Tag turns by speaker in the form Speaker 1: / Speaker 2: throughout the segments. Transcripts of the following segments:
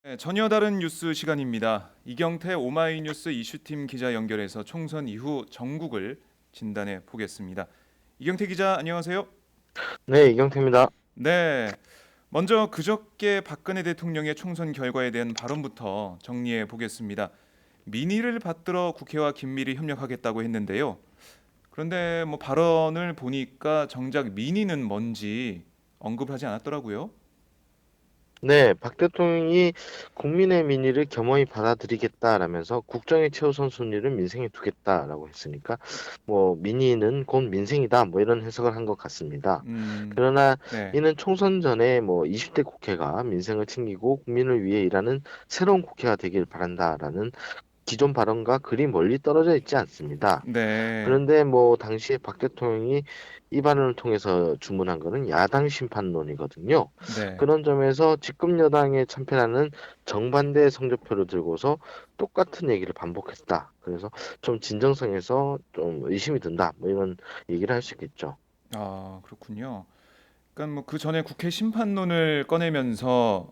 Speaker 1: 네, 전혀 다른 뉴스 시간입니다. 이경태 오마이뉴스 이슈팀 기자 연결해서 총선 이후 정국을 진단해 보겠습니다. 이경태 기자 안녕하세요.
Speaker 2: 네, 이경태입니다.
Speaker 1: 네, 먼저 그저께 박근혜 대통령의 총선 결과에 대한 발언부터 정리해 보겠습니다. 민의를 받들어 국회와 긴밀히 협력하겠다고 했는데요. 그런데 발언을 보니까 정작 민의는 뭔지 언급하지 않았더라고요.
Speaker 2: 네, 박 대통령이 국민의 민의를 겸허히 받아들이겠다라면서 국정의 최우선 순위를 민생에 두겠다라고 했으니까 민의는 곧 민생이다 이런 해석을 한 것 같습니다.
Speaker 1: 음,
Speaker 2: 그러나
Speaker 1: 네,
Speaker 2: 이는 총선 전에 20대 국회가 민생을 챙기고 국민을 위해 일하는 새로운 국회가 되길 바란다라는 기존 발언과 그리 멀리 떨어져 있지 않습니다.
Speaker 1: 네,
Speaker 2: 그런데 당시에 박 대통령이 이 발언을 통해서 주문한 거는 야당 심판론이거든요.
Speaker 1: 네.
Speaker 2: 그런 점에서 집권 여당에 참패하는 정반대 성적표를 들고서 똑같은 얘기를 반복했다. 그래서 좀 진정성에서 좀 의심이 든다. 이런 얘기를 할 수 있겠죠.
Speaker 1: 아, 그렇군요. 그러니까 그 전에 국회 심판론을 꺼내면서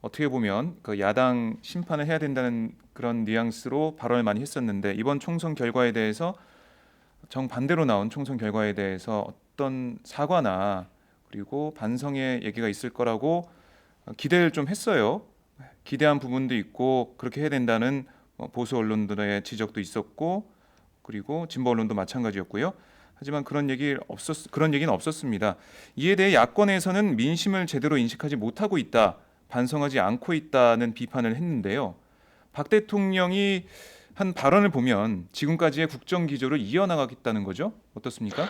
Speaker 1: 어떻게 보면 그 야당 심판을 해야 된다는 그런 뉘앙스로 발언을 많이 했었는데 이번 총선 결과에 대해서 정반대로 나온 총선 결과에 대해서 어떤 사과나 그리고 반성의 얘기가 있을 거라고 기대를 좀 했어요. 기대한 부분도 있고 그렇게 해야 된다는 보수 언론들의 지적도 있었고 그리고 진보 언론도 마찬가지였고요. 하지만 그런 얘기는 없었습니다. 이에 대해 야권에서는 민심을 제대로 인식하지 못하고 있다, 반성하지 않고 있다는 비판을 했는데요. 박 대통령이 한 발언을 보면 지금까지의 국정 기조를 이어나가겠다는 거죠. 어떻습니까?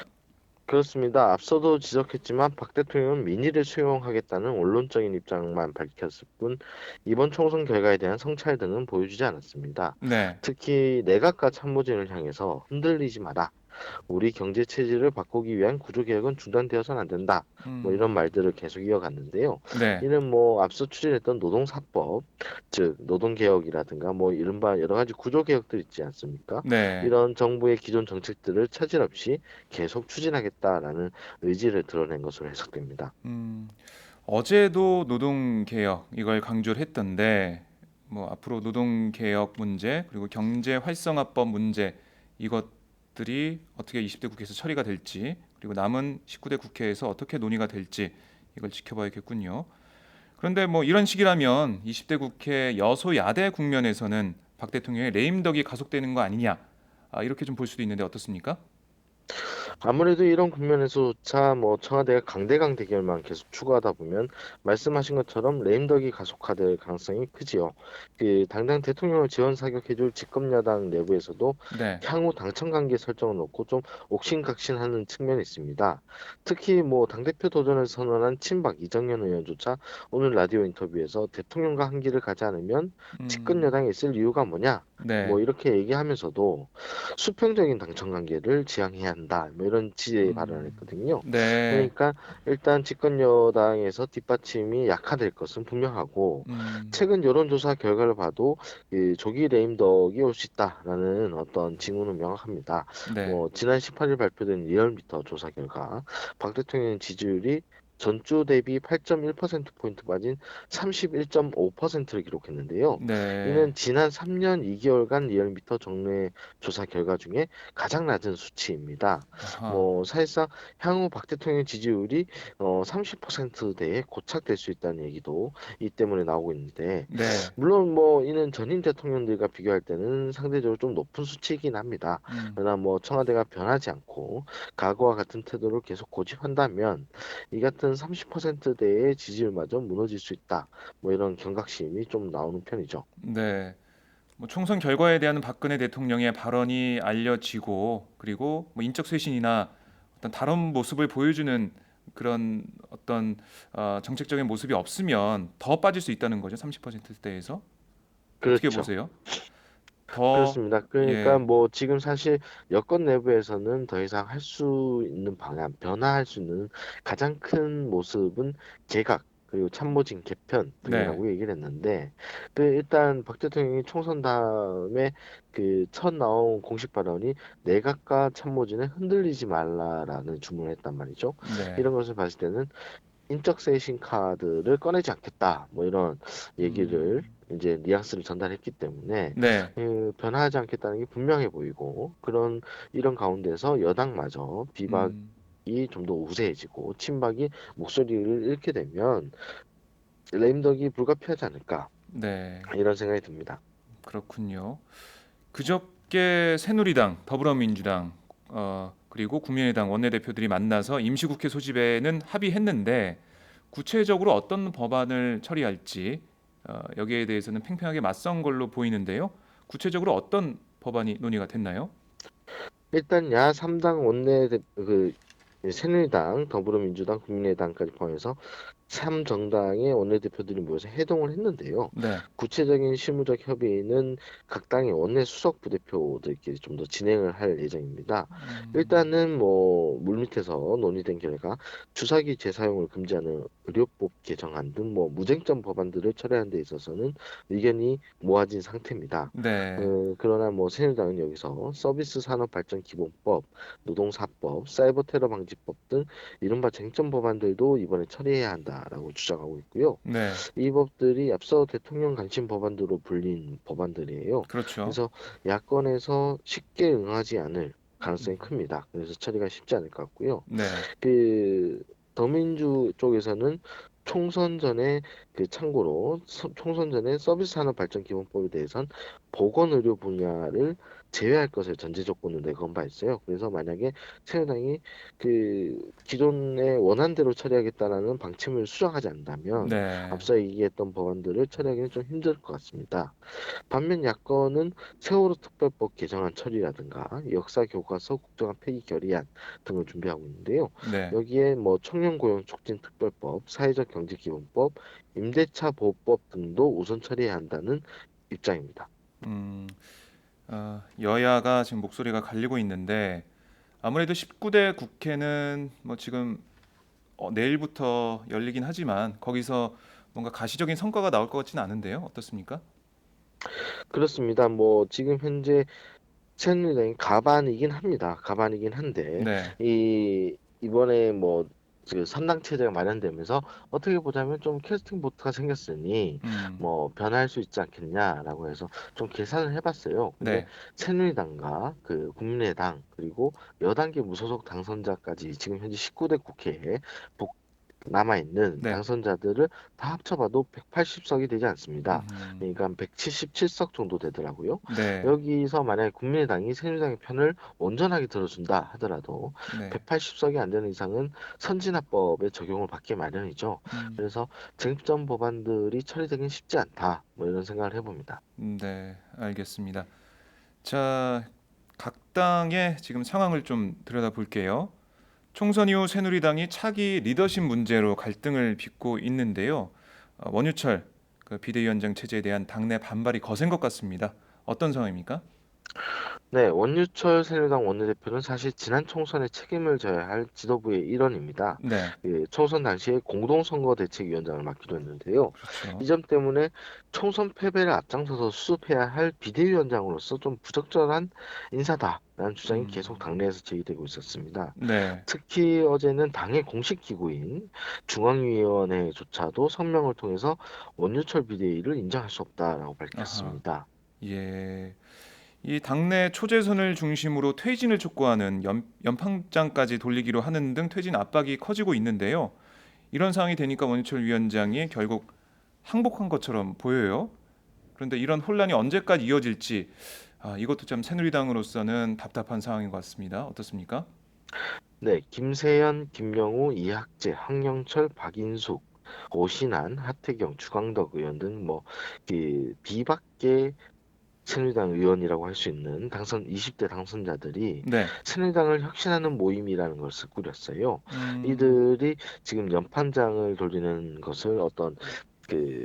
Speaker 2: 그렇습니다. 앞서도 지적했지만 박 대통령은 민의를 수용하겠다는 원론적인 입장만 밝혔을 뿐 이번 총선 결과에 대한 성찰 등은 보여주지 않았습니다.
Speaker 1: 네.
Speaker 2: 특히 내각과 참모진을 향해서 흔들리지 마라. 우리 경제 체질을 바꾸기 위한 구조 개혁은 중단되어서는 안 된다. 이런
Speaker 1: 음,
Speaker 2: 말들을 계속 이어갔는데요.
Speaker 1: 네.
Speaker 2: 이는 앞서 추진했던 노동사법, 즉 노동개혁이라든가 이른바 여러 가지 구조 개혁들 있지 않습니까?
Speaker 1: 네.
Speaker 2: 이런 정부의 기존 정책들을 차질 없이 계속 추진하겠다라는 의지를 드러낸 것으로 해석됩니다.
Speaker 1: 음, 어제도 노동 개혁 이걸 강조를 했던데 앞으로 노동 개혁 문제 그리고 경제 활성화법 문제 이것들이 어떻게 20대 국회에서 처리가 될지 그리고 남은 19대 국회에서 어떻게 논의가 될지 이걸 지켜봐야겠군요. 그런데 이런 식이라면 20대 국회 여소야대 국면에서는 박 대통령의 레임덕이 가속되는 거 아니냐, 이렇게 좀 볼 수도 있는데 어떻습니까?
Speaker 2: 아무래도 이런 국면에서조차 청와대가 강대강 대결만 계속 추구하다 보면 말씀하신 것처럼 레임덕이 가속화될 가능성이 크지요. 그 당장 대통령을 지원 사격해줄 집권 여당 내부에서도
Speaker 1: 네.
Speaker 2: 향후 당청 관계 설정을 놓고 좀 옥신각신하는 측면이 있습니다. 특히 당대표 도전을 선언한 친박 이정현 의원조차 오늘 라디오 인터뷰에서 대통령과 한 길을 가지 않으면 집권
Speaker 1: 음,
Speaker 2: 여당에 있을 이유가 뭐냐?
Speaker 1: 네.
Speaker 2: 이렇게 얘기하면서도 수평적인 당청 관계를 지향해야 한다. 이런 취지의 발언을 했거든요.
Speaker 1: 네.
Speaker 2: 그러니까 일단 집권 여당에서 뒷받침이 약화될 것은 분명하고
Speaker 1: 음,
Speaker 2: 최근 여론조사 결과를 봐도 이 조기 레임덕이 올 수 있다라는 어떤 징후는 명확합니다.
Speaker 1: 네.
Speaker 2: 지난 18일 발표된 리얼미터 조사 결과 박 대통령 지지율이 전주 대비 8.1%포인트 빠진 31.5%를 기록했는데요.
Speaker 1: 네.
Speaker 2: 이는 지난 3년 2개월간 리얼미터 정례 조사 결과 중에 가장 낮은 수치입니다.
Speaker 1: 아하.
Speaker 2: 사실상 향후 박 대통령 지지율이 30%대에 고착될 수 있다는 얘기도 이 때문에 나오고 있는데
Speaker 1: 네.
Speaker 2: 물론 이는 전임 대통령들과 비교할 때는 상대적으로 좀 높은 수치이긴 합니다.
Speaker 1: 음.
Speaker 2: 그러나 청와대가 변하지 않고 과거와 같은 태도를 계속 고집한다면 이 같은 30%대의 지지율마저 무너질 수 있다. 이런 경각심이 좀 나오는 편이죠.
Speaker 1: 네. 총선 결과에 대한 박근혜 대통령의 발언이 알려지고 그리고 인적 쇄신이나 어떤 다른 모습을 보여주는 그런 어떤 정책적인 모습이 없으면 더 빠질 수 있다는 거죠. 30%대에서. 어떻게
Speaker 2: 그렇죠.
Speaker 1: 보세요? 더
Speaker 2: 그렇습니다. 그러니까
Speaker 1: 예.
Speaker 2: 지금 사실 여권 내부에서는 더 이상 할 수 있는 방안, 변화할 수 있는 가장 큰 모습은 개각 그리고 참모진 개편
Speaker 1: 네.
Speaker 2: 등이라고 얘기를 했는데 일단 박 대통령이 총선 다음에 그 첫 나온 공식 발언이 내각과 참모진에 흔들리지 말라라는 주문을 했단 말이죠.
Speaker 1: 네.
Speaker 2: 이런 것을 봤을 때는 인적 쇄신 카드를 꺼내지 않겠다. 뭐 이런 얘기를
Speaker 1: 음,
Speaker 2: 이제 뉘앙스를 전달했기 때문에
Speaker 1: 네.
Speaker 2: 변화하지 않겠다는 게 분명해 보이고 이런 가운데서 여당마저 비박이
Speaker 1: 음,
Speaker 2: 좀 더 우세해지고 친박이 목소리를 잃게 되면 레임덕이 불가피하지 않을까
Speaker 1: 네.
Speaker 2: 이런 생각이 듭니다.
Speaker 1: 그렇군요. 그저께 새누리당, 더불어민주당, 그리고 국민의당 원내대표들이 만나서 임시국회 소집에는 합의했는데 구체적으로 어떤 법안을 처리할지 여기에 대해서는 팽팽하게 맞선 걸로 보이는데요. 구체적으로 어떤 법안이 논의가 됐나요?
Speaker 2: 일단 야 3당 새누리당, 더불어민주당, 국민의당까지 포함해서 3정당의 원내대표들이 모여서 회동을 했는데요.
Speaker 1: 네.
Speaker 2: 구체적인 실무적 협의는 각 당의 원내 수석 부대표들끼리 좀 더 진행을 할 예정입니다.
Speaker 1: 음,
Speaker 2: 일단은 뭐 물밑에서 논의된 결과 주사기 재사용을 금지하는 의료법 개정안 등 뭐 무쟁점 법안들을 처리하는 데 있어서는 의견이 모아진 상태입니다.
Speaker 1: 네.
Speaker 2: 그러나 뭐 새누리당은 여기서 서비스 산업 발전 기본법, 노동사법, 사이버 테러 방지법 등 이른바 쟁점 법안들도 이번에 처리해야 한다라고 주장하고 있고요.
Speaker 1: 네.
Speaker 2: 이 법들이 앞서 대통령 관심 법안으로 불린 법안들이에요.
Speaker 1: 그렇죠.
Speaker 2: 그래서 야권에서 쉽게 응하지 않을 가능성이
Speaker 1: 음,
Speaker 2: 큽니다. 그래서 처리가 쉽지 않을 것 같고요.
Speaker 1: 네.
Speaker 2: 그 더민주 쪽에서는 총선 전에 참고로 총선 전에 서비스 산업 발전 기본법에 대해선 보건 의료 분야를 제외할 것을 전제 조건으로 내건 바 있어요. 그래서 만약에 새누리당이 기존의 원안대로 처리하겠다라는 방침을 수정하지 않는다면
Speaker 1: 네.
Speaker 2: 앞서 얘기했던 법안들을 처리하기는 좀 힘들 것 같습니다. 반면 야권은 세월호 특별법 개정안 처리라든가 역사 교과서 국정화 폐기 결의안 등을 준비하고 있는데요.
Speaker 1: 네.
Speaker 2: 여기에 뭐 청년 고용 촉진 특별법, 사회적 경제 기본법, 임대차 보호법 등도 우선 처리해야 한다는 입장입니다.
Speaker 1: 음, 여야가 지금 목소리가 갈리고 있는데 아무래도 19대 국회는 뭐 지금 내일부터 열리긴 하지만 거기서 뭔가 가시적인 성과가 나올 것 같지는 않은데요. 어떻습니까?
Speaker 2: 그렇습니다. 뭐 지금 현재 새누리당이 가반이긴 합니다. 가반이긴 한데
Speaker 1: 네.
Speaker 2: 이번에 뭐 선당 체제가 마련되면서 어떻게 보자면 좀 캐스팅 보트가 생겼으니
Speaker 1: 음.
Speaker 2: 뭐 변화할 수 있지 않겠냐라고 해서 좀 계산을 해봤어요. 근데
Speaker 1: 네.
Speaker 2: 새누리당과 국민의당 그리고 여당계 무소속 당선자까지 지금 현재 19대 국회에 남아있는
Speaker 1: 네.
Speaker 2: 당선자들을 다 합쳐봐도 180석이 되지 않습니다.
Speaker 1: 음.
Speaker 2: 그러니까 177석 정도 되더라고요.
Speaker 1: 네.
Speaker 2: 여기서 만약에 국민의당이 새누리당의 편을 온전하게 들어준다 하더라도
Speaker 1: 네.
Speaker 2: 180석이 안 되는 이상은 선진화법의 적용을 받기 마련이죠.
Speaker 1: 음.
Speaker 2: 그래서 쟁점 법안들이 처리되긴 쉽지 않다. 뭐 이런 생각을 해봅니다.
Speaker 1: 네. 알겠습니다. 자, 각 당의 지금 상황을 좀 들여다볼게요. 총선 이후 새누리당이 차기 리더십 문제로 갈등을 빚고 있는데요. 원유철 비대위원장 체제에 대한 당내 반발이 거센 것 같습니다. 어떤 상황입니까?
Speaker 2: 네, 원유철 새누리당 원내대표는 사실 지난 총선에 책임을 져야 할 지도부의 일원입니다.
Speaker 1: 네.
Speaker 2: 총선 당시에 공동선거대책위원장을 맡기로 했는데요. 이
Speaker 1: 그렇죠.
Speaker 2: 점 때문에 총선 패배를 앞장서서 수습해야 할 비대위원장으로서 좀 부적절한 인사다라는 주장이 계속
Speaker 1: 음.
Speaker 2: 당내에서 제기되고 있었습니다.
Speaker 1: 네.
Speaker 2: 특히 어제는 당의 공식 기구인 중앙위원회조차도 성명을 통해서 원유철 비대위를 인정할 수 없다라고
Speaker 1: 아하.
Speaker 2: 밝혔습니다.
Speaker 1: 예. 이 당내 초재선을 중심으로 퇴진을 촉구하는 연판장까지 돌리기로 하는 등 퇴진 압박이 커지고 있는데요. 이런 상황이 되니까 원유철 위원장이 결국 항복한 것처럼 보여요. 그런데 이런 혼란이 언제까지 이어질지 이것도 참 새누리당으로서는 답답한 상황인 것 같습니다. 어떻습니까?
Speaker 2: 네, 김세연, 김명우, 이학재, 황영철, 박인숙, 오신환, 하태경, 주광덕 의원 등 비박계 새누리당 의원이라고 할 수 있는 20대 당선자들이
Speaker 1: 네.
Speaker 2: 새누리당을 혁신하는 모임이라는 것을 꾸렸어요.
Speaker 1: 음,
Speaker 2: 이들이 지금 연판장을 돌리는 것을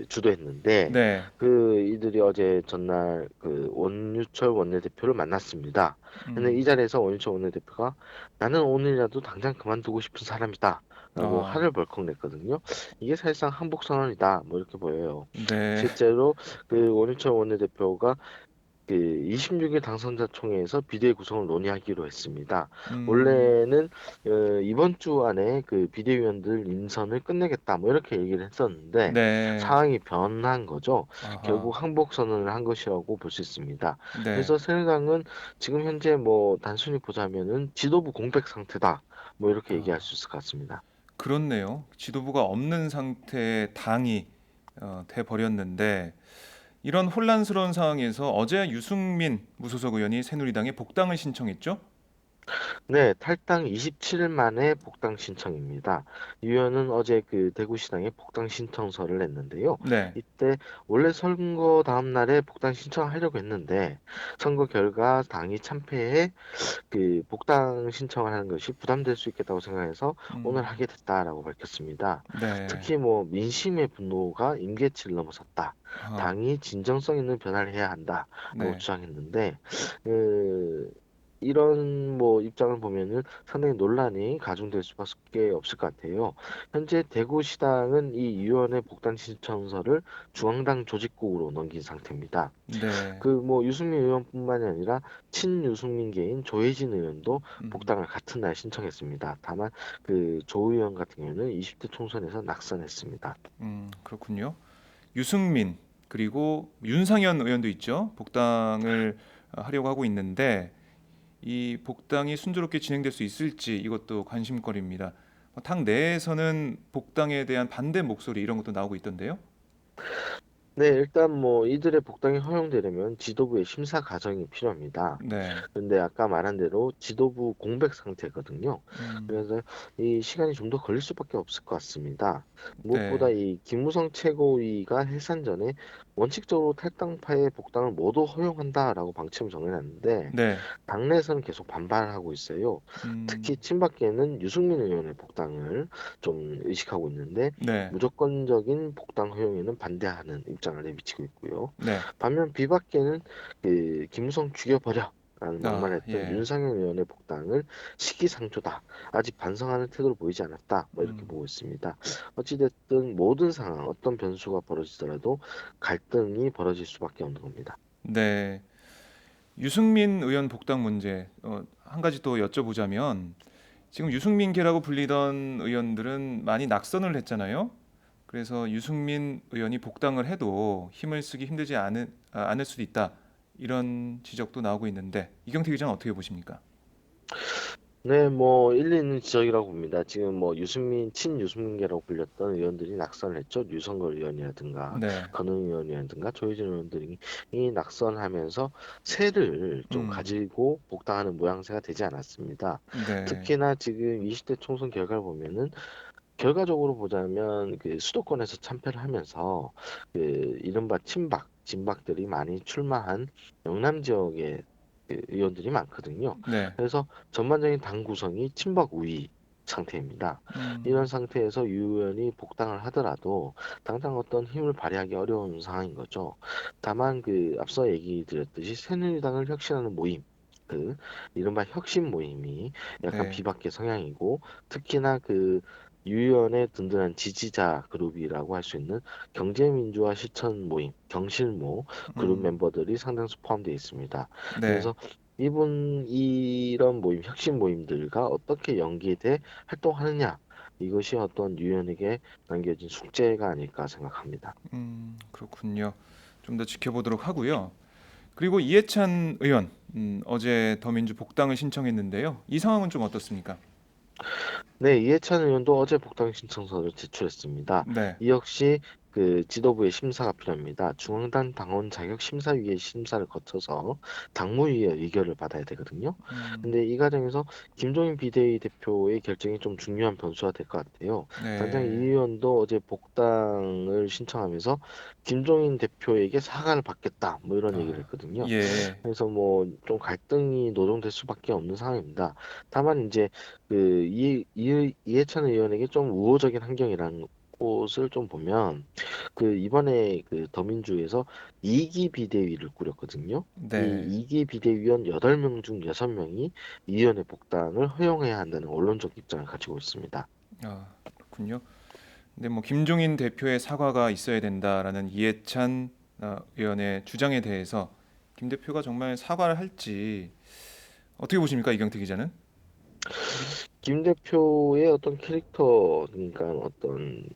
Speaker 2: 주도했는데
Speaker 1: 네.
Speaker 2: 이들이 어제 전날 원유철 원내대표를 만났습니다. 근데 이
Speaker 1: 음,
Speaker 2: 자리에서 원유철 원내대표가 나는 오늘이라도 당장 그만두고 싶은 사람이다. 라고
Speaker 1: 아,
Speaker 2: 화를 벌컥 냈거든요. 이게 사실상 한복 선언이다. 뭐 이렇게 보여요.
Speaker 1: 네.
Speaker 2: 실제로 원유철 원내대표가 그 26일 당선자 총회에서 비대위 구성을 논의하기로 했습니다.
Speaker 1: 음,
Speaker 2: 원래는 이번 주 안에 그 비대위원들 인선을 끝내겠다 뭐 이렇게 얘기를 했었는데
Speaker 1: 네,
Speaker 2: 상황이 변한 거죠. 결국
Speaker 1: 아하,
Speaker 2: 항복 선언을 한 것이라고 볼 수 있습니다.
Speaker 1: 네.
Speaker 2: 그래서 새누리당은 지금 현재 뭐 단순히 보자면은 지도부 공백 상태다 뭐 이렇게 얘기할
Speaker 1: 아,
Speaker 2: 수 있을 것 같습니다.
Speaker 1: 그렇네요. 지도부가 없는 상태의 당이 돼 버렸는데 이런 혼란스러운 상황에서 어제 유승민 무소속 의원이 새누리당에 복당을 신청했죠?
Speaker 2: 네, 탈당 27일 만에 복당 신청입니다. 유 의원은 어제 그 대구시당에 복당 신청서를 냈는데요.
Speaker 1: 네.
Speaker 2: 이때 원래 선거 다음 날에 복당 신청하려고 했는데 선거 결과 당이 참패해 그 복당 신청을 하는 것이 부담될 수 있겠다고 생각해서 오늘
Speaker 1: 음,
Speaker 2: 하게 됐다라고 밝혔습니다.
Speaker 1: 네.
Speaker 2: 특히 뭐 민심의 분노가 임계치를 넘어섰다.
Speaker 1: 아,
Speaker 2: 당이 진정성 있는 변화를 해야 한다라고
Speaker 1: 네.
Speaker 2: 주장했는데 그 이런 뭐 입장을 보면은 상당히 논란이 가중될 수밖에 없을 것 같아요. 현재 대구시당은 이 유 의원의 복당 신청서를 중앙당 조직국으로 넘긴 상태입니다.
Speaker 1: 네.
Speaker 2: 그 뭐 유승민 의원뿐만이 아니라 친유승민계인 조혜진 의원도
Speaker 1: 음,
Speaker 2: 복당을 같은 날 신청했습니다. 다만 그 조 의원 같은 경우는 20대 총선에서 낙선했습니다.
Speaker 1: 그렇군요. 유승민 그리고 윤상현 의원도 있죠. 복당을 하려고 하고 있는데 이 복당이 순조롭게 진행될 수 있을지 이것도 관심거리입니다. 당 내에서는 복당에 대한 반대 목소리 이런 것도 나오고 있던데요.
Speaker 2: 네, 일단 뭐 이들의 복당이 허용되려면 지도부의 심사 과정이 필요합니다.
Speaker 1: 네.
Speaker 2: 근데 아까 말한 대로 지도부 공백 상태거든요.
Speaker 1: 음,
Speaker 2: 그래서 이 시간이 좀 더 걸릴 수밖에 없을 것 같습니다. 무엇보다
Speaker 1: 네.
Speaker 2: 이 김무성 최고위가 해산 전에 원칙적으로 탈당파의 복당을 모두 허용한다라고 방침을 정해놨는데
Speaker 1: 네.
Speaker 2: 당내에서는 계속 반발하고 있어요. 특히
Speaker 1: 음,
Speaker 2: 친박계는 유승민 의원의 복당을 좀 의식하고 있는데
Speaker 1: 네.
Speaker 2: 무조건적인 복당 허용에는 반대하는 입장을 내비치고 있고요.
Speaker 1: 네.
Speaker 2: 반면 비박계는 그 김무성 죽여버려 라는
Speaker 1: 아,
Speaker 2: 막말했던
Speaker 1: 예.
Speaker 2: 윤상현 의원의 복당을 시기상조다. 아직 반성하는 태도를 보이지 않았다. 뭐 이렇게
Speaker 1: 음,
Speaker 2: 보고 있습니다. 어찌됐든 모든 상황, 어떤 변수가 벌어지더라도 갈등이 벌어질 수밖에 없는 겁니다.
Speaker 1: 네. 유승민 의원 복당 문제 한 가지 또 여쭤보자면 지금 유승민계라고 불리던 의원들은 많이 낙선을 했잖아요. 그래서 유승민 의원이 복당을 해도 힘을 쓰기 힘들지 않을 수도 있다. 이런 지적도 나오고 있는데 이경태 기자는 어떻게 보십니까?
Speaker 2: 네, 뭐 일리 있는 지적이라고 봅니다. 지금 뭐 유승민, 친유승민계라고 불렸던 의원들이 낙선을 했죠. 유성걸 의원이라든가
Speaker 1: 네.
Speaker 2: 건웅 의원이라든가 조혜진 의원들이 이 낙선하면서 세를 좀
Speaker 1: 음.
Speaker 2: 가지고 복당하는 모양새가 되지 않았습니다.
Speaker 1: 네.
Speaker 2: 특히나 지금 20대 총선 결과를 보면은 결과적으로 보자면 그 수도권에서 참패를 하면서 그 이른바 친박, 진박들이 많이 출마한 영남 지역의 그 의원들이 많거든요.
Speaker 1: 네.
Speaker 2: 그래서 전반적인 당 구성이 친박 우위 상태입니다. 이런
Speaker 1: 음.
Speaker 2: 상태에서 유 의원이 복당을 하더라도 당장 어떤 힘을 발휘하기 어려운 상황인 거죠. 다만 그 앞서 얘기 드렸듯이 새누리당을 혁신하는 모임, 그 이른바 혁신 모임이 약간
Speaker 1: 네.
Speaker 2: 비박계 성향이고 특히나 그 유 의원의 든든한 지지자 그룹이라고 할 수 있는 경제민주화 실천 모임, 경실모 그룹
Speaker 1: 음.
Speaker 2: 멤버들이 상당수 포함되어 있습니다.
Speaker 1: 네.
Speaker 2: 그래서 이런 모임, 혁신 모임들과 어떻게 연계돼 활동하느냐, 이것이 어떤 유 의원에게 남겨진 숙제가 아닐까 생각합니다.
Speaker 1: 그렇군요. 좀 더 지켜보도록 하고요. 그리고 이해찬 의원 어제 더민주 복당을 신청했는데요. 이 상황은 좀 어떻습니까?
Speaker 2: 네, 이해찬 의원도 어제 복당 신청서를 제출했습니다.
Speaker 1: 네.
Speaker 2: 이 역시 그 지도부의 심사가 필요합니다. 중앙당 당원 자격 심사위의 심사를 거쳐서 당무위의 의결을 받아야 되거든요.
Speaker 1: 음.
Speaker 2: 근데 이 과정에서 김종인 비대위 대표의 결정이 좀 중요한 변수가 될 것 같아요. 당장 이
Speaker 1: 네.
Speaker 2: 의원도 어제 복당을 신청하면서 김종인 대표에게 사과를 받겠다, 뭐 이런 얘기를
Speaker 1: 아,
Speaker 2: 했거든요.
Speaker 1: 예.
Speaker 2: 그래서 뭐 좀 갈등이 노정될 수밖에 없는 상황입니다. 다만 이제 그 이해찬 의원에게 좀 우호적인 환경이라는 곳을 좀 보면 그 이번에 그 더민주에서 2기 비대위를 꾸렸거든요. 이
Speaker 1: 네.
Speaker 2: 2기 비대위원 8명 중 6명이 이 의원의 복당을 허용해야 한다는 언론적 입장을 가지고 있습니다.
Speaker 1: 아, 그렇군요. 근데 뭐 김종인 대표의 사과가 있어야 된다라는 이해찬 의원의 주장에 대해서 김 대표가 정말 사과를 할지 어떻게 보십니까, 이경태 기자는?
Speaker 2: 김 대표의 어떤 캐릭터, 그러니까 어떤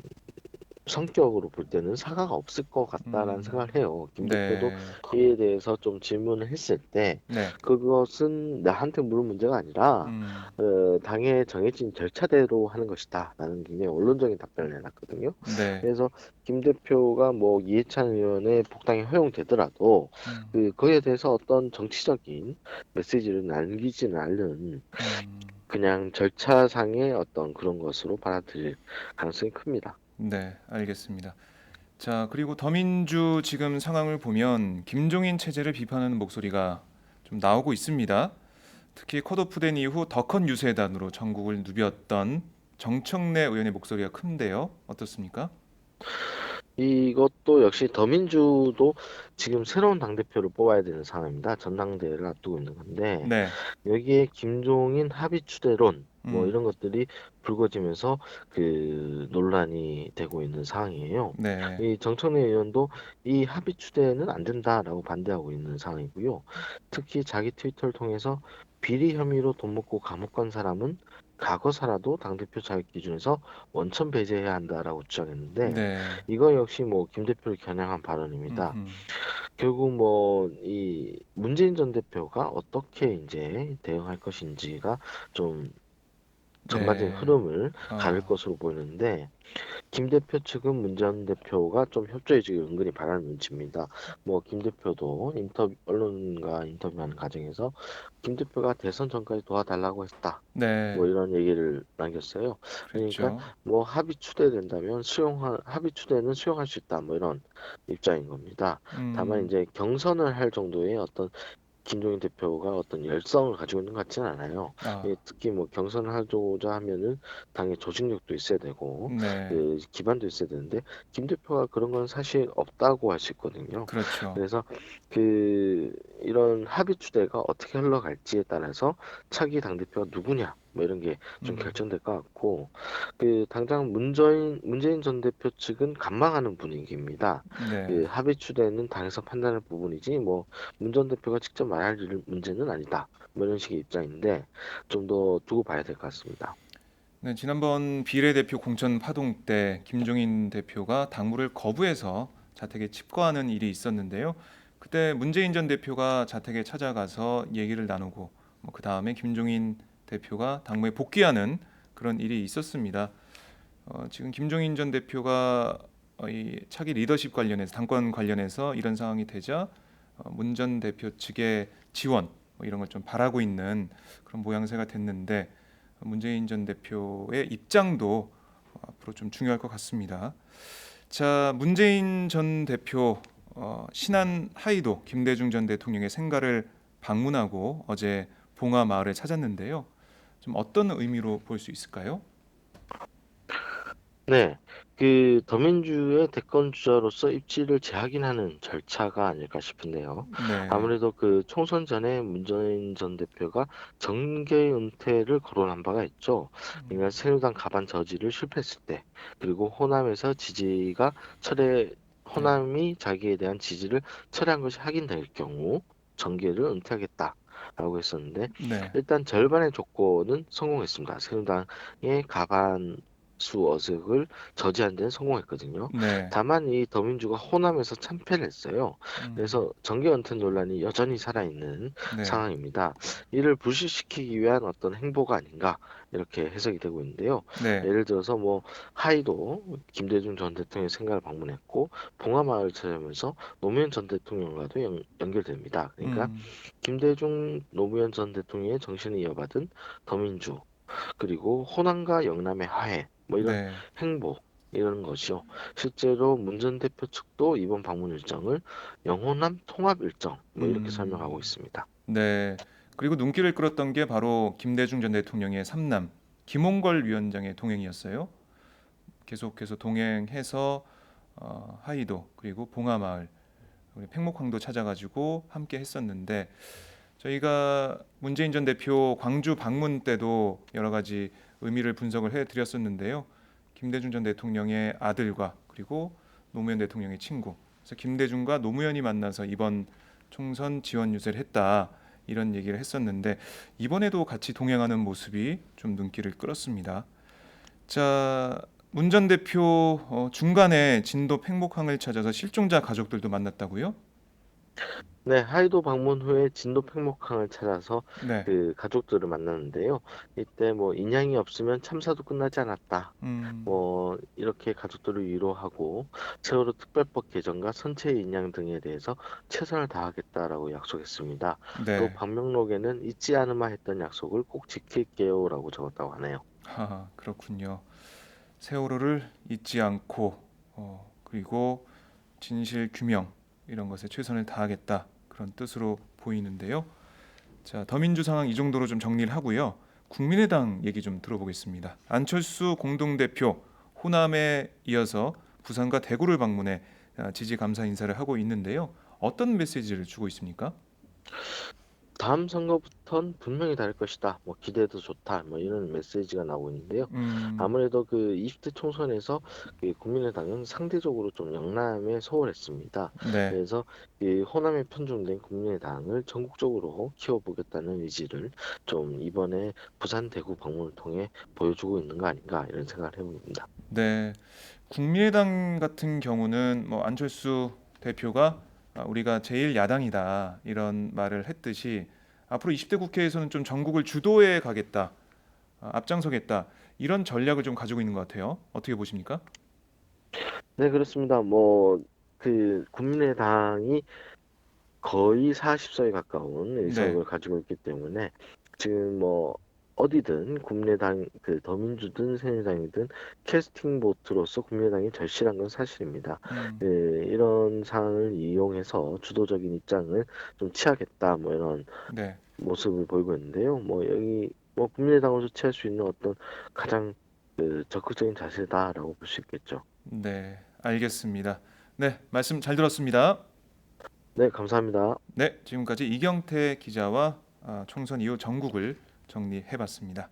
Speaker 2: 성격으로 볼 때는 사과가 없을 것 같다라는 생각을 해요. 김 대표도
Speaker 1: 네,
Speaker 2: 이에 대해서 좀 질문을 했을 때
Speaker 1: 네,
Speaker 2: 그것은 나한테 물은 문제가 아니라
Speaker 1: 음,
Speaker 2: 당에 정해진 절차대로 하는 것이다라는 굉장히 원론적인 답변을 해놨거든요.
Speaker 1: 네,
Speaker 2: 그래서 김 대표가 뭐 이해찬 의원의 복당이 허용되더라도
Speaker 1: 음,
Speaker 2: 그거에 대해서 어떤 정치적인 메시지를 남기지는 않는
Speaker 1: 음,
Speaker 2: 그냥 절차상의 어떤 그런 것으로 받아들일 가능성이 큽니다.
Speaker 1: 네, 알겠습니다. 자, 그리고 더민주 지금 상황을 보면 김종인 체제를 비판하는 목소리가 좀 나오고 있습니다. 특히 컷오프된 이후 더 큰 유세단으로 전국을 누볐던 정청래 의원의 목소리가 큰데요. 어떻습니까?
Speaker 2: 이것도 역시 더민주도 지금 새로운 당대표를 뽑아야 되는 상황입니다. 전당대회를 앞두고 있는 건데
Speaker 1: 네,
Speaker 2: 여기에 김종인 합의 추대론 뭐
Speaker 1: 음,
Speaker 2: 이런 것들이 불거지면서 논란이 되고 있는 상황이에요.
Speaker 1: 네,
Speaker 2: 이 정청래 의원도 이 합의 추대는 안 된다라고 반대하고 있는 상황이고요. 특히 자기 트위터를 통해서 비리 혐의로 돈 먹고 감옥 간 사람은 과거사라도 당대표 자격 기준에서 원천 배제해야 한다라고 주장했는데
Speaker 1: 네,
Speaker 2: 이거 역시 뭐 김 대표를 겨냥한 발언입니다.
Speaker 1: 음,
Speaker 2: 결국 뭐 이 문재인 전 대표가 어떻게 이제 대응할 것인지가 좀 전반적인
Speaker 1: 네,
Speaker 2: 흐름을 가를
Speaker 1: 어,
Speaker 2: 것으로 보이는데 김 대표 측은 문 전 대표가 좀 협조해주길 은근히 바라는 눈치입니다. 뭐 김 대표도 언론과 인터뷰하는 과정에서 김 대표가 대선 전까지 도와달라고 했다. 뭐
Speaker 1: 네,
Speaker 2: 이런 얘기를 남겼어요. 그러니까
Speaker 1: 그랬죠.
Speaker 2: 뭐 합의 추대된다면 합의 추대는 수용할 수 있다. 뭐 이런 입장인 겁니다. 다만
Speaker 1: 음,
Speaker 2: 이제 경선을 할 정도의 어떤 김종인 대표가 어떤 열성을 가지고 있는 것 같지는 않아요.
Speaker 1: 아,
Speaker 2: 특히 뭐 경선을 하고자 하면은 당의 조직력도 있어야 되고
Speaker 1: 네,
Speaker 2: 기반도 있어야 되는데 김 대표가 그런 건 사실 없다고 할 수 있거든요.
Speaker 1: 그렇죠.
Speaker 2: 그래서 이런 합의 추대가 어떻게 흘러갈지에 따라서 차기 당 대표가 누구냐 뭐 이런 게 좀
Speaker 1: 음,
Speaker 2: 결정될 것 같고 당장 문재인 전 대표 측은 관망하는 분위기입니다.
Speaker 1: 네.
Speaker 2: 합의 추대는 당에서 판단할 부분이지 뭐 문 전 대표가 직접 말할 문제는 아니다. 뭐 이런 식의 입장인데 좀 더 두고 봐야 될 것 같습니다.
Speaker 1: 네, 지난번 비례대표 공천 파동 때 김종인 대표가 당무를 거부해서 자택에 집거하는 일이 있었는데요. 그때 문재인 전 대표가 자택에 찾아가서 얘기를 나누고 그 다음에 김종인 대표가 당무에 복귀하는 그런 일이 있었습니다. 지금 김종인 전 대표가 이 차기 리더십 관련해서 당권 관련해서 이런 상황이 되자 문 전 대표 측의 지원 이런 걸 좀 바라고 있는 그런 모양새가 됐는데 문재인 전 대표의 입장도 앞으로 좀 중요할 것 같습니다. 자, 문재인 전 대표 신안 하이도 김대중 전 대통령의 생가를 방문하고 어제 봉화 마을을 찾았는데요. 좀 어떤 의미로 볼 수 있을까요?
Speaker 2: 네, 더민주의 대권 주자로서 입지를 재확인하는 절차가 아닐까 싶은데요.
Speaker 1: 네,
Speaker 2: 아무래도 총선 전에 문재인 전 대표가 정계 은퇴를 거론한 바가 있죠. 그러니까 새누리당 가반 저지를 실패했을 때, 그리고
Speaker 1: 네,
Speaker 2: 호남이 자기에 대한 지지를 철회한 것이 확인될 경우 정계를 은퇴하겠다라고 했었는데
Speaker 1: 네,
Speaker 2: 일단 절반의 조건은 성공했습니다. 새누리당의 가반 수 어색을 저지하는 데는 성공했거든요.
Speaker 1: 네,
Speaker 2: 다만 이 더민주가 호남에서 참패를 했어요.
Speaker 1: 음,
Speaker 2: 그래서 정계 은퇴 논란이 여전히 살아있는
Speaker 1: 네,
Speaker 2: 상황입니다. 이를 불식시키기 위한 어떤 행보가 아닌가 이렇게 해석이 되고 있는데요.
Speaker 1: 네,
Speaker 2: 예를 들어서 뭐 하이도 김대중 전 대통령의 생가를 방문했고 봉화마을 찾으면서 노무현 전 대통령과도 연결됩니다. 그러니까
Speaker 1: 음,
Speaker 2: 김대중 노무현 전 대통령의 정신을 이어받은 더민주 그리고 호남과 영남의 화해 뭐 이런
Speaker 1: 네,
Speaker 2: 행보 이런 것이요. 실제로 문 전 대표 측도 이번 방문 일정을 영호남 통합 일정 뭐 이렇게 설명하고
Speaker 1: 음,
Speaker 2: 있습니다.
Speaker 1: 네. 그리고 눈길을 끌었던 게 바로 김대중 전 대통령의 삼남 김홍걸 위원장의 동행이었어요. 계속해서 동행해서 하이도 그리고 봉하마을 우리 팽목항도 찾아가지고 함께 했었는데 저희가 문재인 전 대표 광주 방문 때도 여러 가지 의미를 분석을 해드렸었는데요. 김대중 전 대통령의 아들과 그리고 노무현 대통령의 친구. 그래서 김대중과 노무현이 만나서 이번 총선 지원 유세를 했다. 이런 얘기를 했었는데 이번에도 같이 동행하는 모습이 좀 눈길을 끌었습니다. 자, 문 전 대표 중간에 진도 팽목항을 찾아서 실종자 가족들도 만났다고요?
Speaker 2: 네, 하이도 방문 후에 진도 팽목항을 찾아서
Speaker 1: 네.
Speaker 2: 그 가족들을 만났는데요. 이때 뭐 인양이 없으면 참사도 끝나지 않았다.
Speaker 1: 음,
Speaker 2: 뭐 이렇게 가족들을 위로하고 세월호 특별법 개정과 선체 인양 등에 대해서 최선을 다하겠다라고 약속했습니다. 또
Speaker 1: 네.
Speaker 2: 방명록에는 잊지 않으마 했던 약속을 꼭 지킬게요라고 적었다고 하네요.
Speaker 1: 그렇군요. 세월호를 잊지 않고 그리고 진실 규명 이런 것에 최선을 다하겠다 그런 뜻으로 보이는데요. 자, 더민주 상황 이 정도로 좀 정리를 하고요. 국민의당 얘기 좀 들어보겠습니다. 안철수 공동대표 호남에 이어서 부산과 대구를 방문해 지지 감사 인사를 하고 있는데요. 어떤 메시지를 주고 있습니까?
Speaker 2: 다음 선거부턴 분명히 다를 것이다. 뭐 기대도 좋다. 뭐 이런 메시지가 나오고 있는데요.
Speaker 1: 음,
Speaker 2: 아무래도 그 20대 총선에서 그 국민의당은 상대적으로 좀 영남에 소홀했습니다.
Speaker 1: 네,
Speaker 2: 그래서 이 호남에 편중된 국민의당을 전국적으로 키워보겠다는 의지를 좀 이번에 부산 대구 방문을 통해 보여주고 있는 거 아닌가 이런 생각을 해봅니다.
Speaker 1: 네. 국민의당 같은 경우는 뭐 안철수 대표가 우리가 제일 야당이다 이런 말을 했듯이 앞으로 20대 국회에서는 좀 전국을 주도해 가겠다, 앞장서겠다 이런 전략을 좀 가지고 있는 것 같아요. 어떻게 보십니까?
Speaker 2: 네, 그렇습니다. 뭐 그 국민의당이 거의 40석에 가까운
Speaker 1: 네,
Speaker 2: 의석을 가지고 있기 때문에 지금 뭐 어디든 국민의당 그 더민주든 새누리당이든 캐스팅 보트로서 국민의당이 절실한 건 사실입니다.
Speaker 1: 음,
Speaker 2: 예, 이런 상황을 이용해서 주도적인 입장을 좀 취하겠다 뭐 이런
Speaker 1: 네,
Speaker 2: 모습을 보이고 있는데요. 뭐 여기 뭐 국민의당으로서 취할 수 있는 어떤 가장 그 적극적인 자세다라고 볼 수 있겠죠.
Speaker 1: 네, 알겠습니다. 네, 말씀 잘 들었습니다.
Speaker 2: 네, 감사합니다.
Speaker 1: 네, 지금까지 이경태 기자와 총선 이후 전국을 정리해봤습니다.